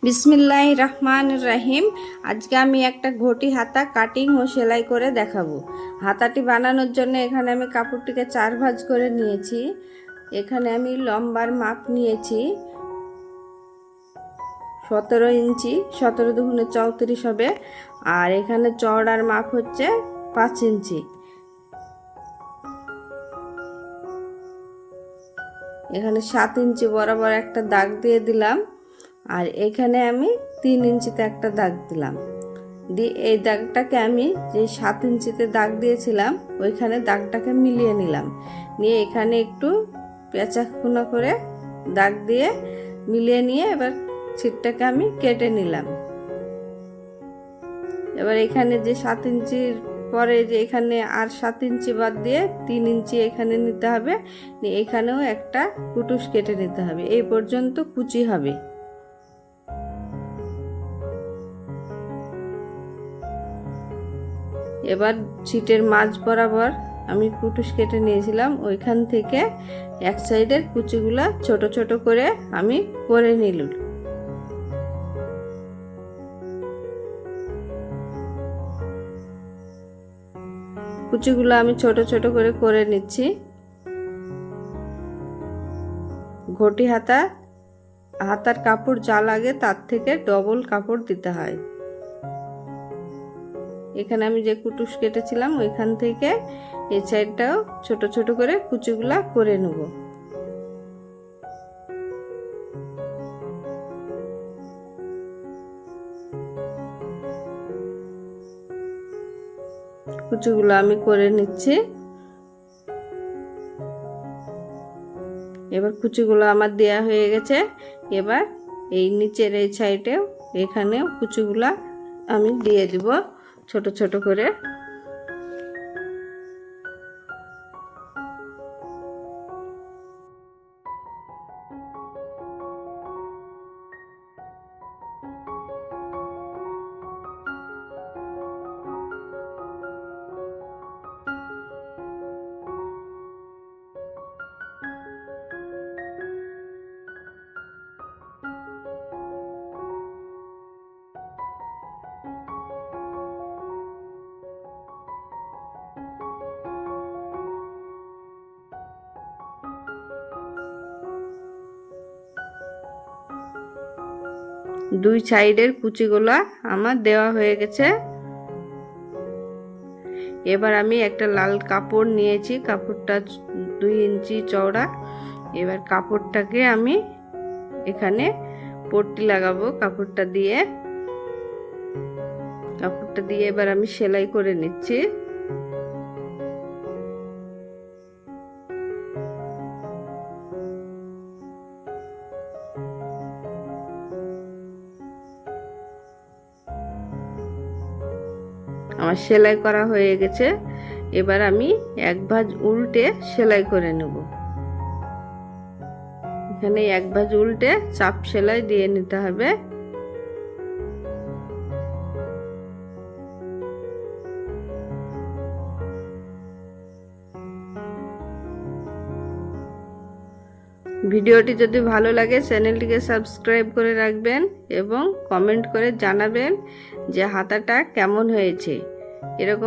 বিসমিল্লাহির রহমানির রহিম। আজকে আমি একটা ঘটি হাতা কাটিং ও সেলাই করে দেখাবো। হাতাটি বানানোর জন্য এখানে আমি কাপড়টিকে 4 ভাঁজ করে নিয়েছি। এখানে আমি লম্বার মাপ নিয়েছি 17 ইঞ্চি, 17 দুগুণে 34 হবে। আর এখানে চওড়ার মাপ হচ্ছে 5 ইঞ্চি। এখানে 7 ইঞ্চি বরাবর একটা দাগ দিয়ে দিলাম। আর এখানে আমি 3 ইঞ্চিতে একটা দাগ দিলাম। দিয়ে এই দাগটাকে আমি যে 7 ইঞ্চিতে দাগ দিয়েছিলাম ওইখানে দাগটাকে মিলিয়ে নিলাম। নিয়ে এখানে একটু পেঁচা কোনা করে দাগ দিয়ে মিলিয়ে নিয়ে এবার ছিটটাকে আমি কেটে নিলাম। এবার এখানে যে 7 ইঞ্চির পরে যে এখানে আর 7 ইঞ্চি বাদ দিয়ে 3 ইঞ্চি এখানে নিতে হবে। এখানেও একটা কুটুস কেটে নিতে হবে। এই পর্যন্ত কুচি হবে। এবার ছিটের মাঝ বরাবর আমি কুটুস কেটে নিয়েছিলাম, ওইখান থেকে এক সাইডের কুচিগুলা ছোট ছোট করে আমি করে নিলাম। কুচিগুলো আমি ছোট ছোট করে নিচ্ছি। ঘটি হাতার কাপড় যা লাগে তার থেকে ডবল কাপড় দিতে হয়। এখানে আমি যে কুটুস কেটেছিলাম ওইখান থেকে এই সাইডটাও ছোট ছোট করে কুচিগুলা করে নেব। কুচিগুলো আমি করে নিচ্ছি। এবার কুচিগুলো আমার দেয়া হয়ে গেছে। এবার এই নিচের এই সাইডেও এখানেও কুচিগুলা আমি দিয়ে দিব ছোট ছোট করে। দুই সাইডের কুচিগুলা আমার দেওয়া হয়ে গেছে। এবার আমি একটা লাল কাপড় নিয়েছি, কাপড়টা 2 ইঞ্চি চওড়া। এবার কাপড়টাকে আমি এখানে পট্টি লাগাবো। কাপড়টা দিয়ে এবার আমি সেলাই করে নিচ্ছি। আমার সেলাই করা হয়ে গেছে। এবার আমি এক ভাঁজ উল্টে সেলাই করে নেব। এখানে এক ভাঁজ উল্টে চাপ সেলাই দিয়ে নিতে হবে। ভিডিওটি যদি ভালো লাগে চ্যানেলটিকে সাবস্ক্রাইব করে রাখবেন এবং কমেন্ট করে জানাবেন যে হাতাটা কেমন হয়েছে। এরকম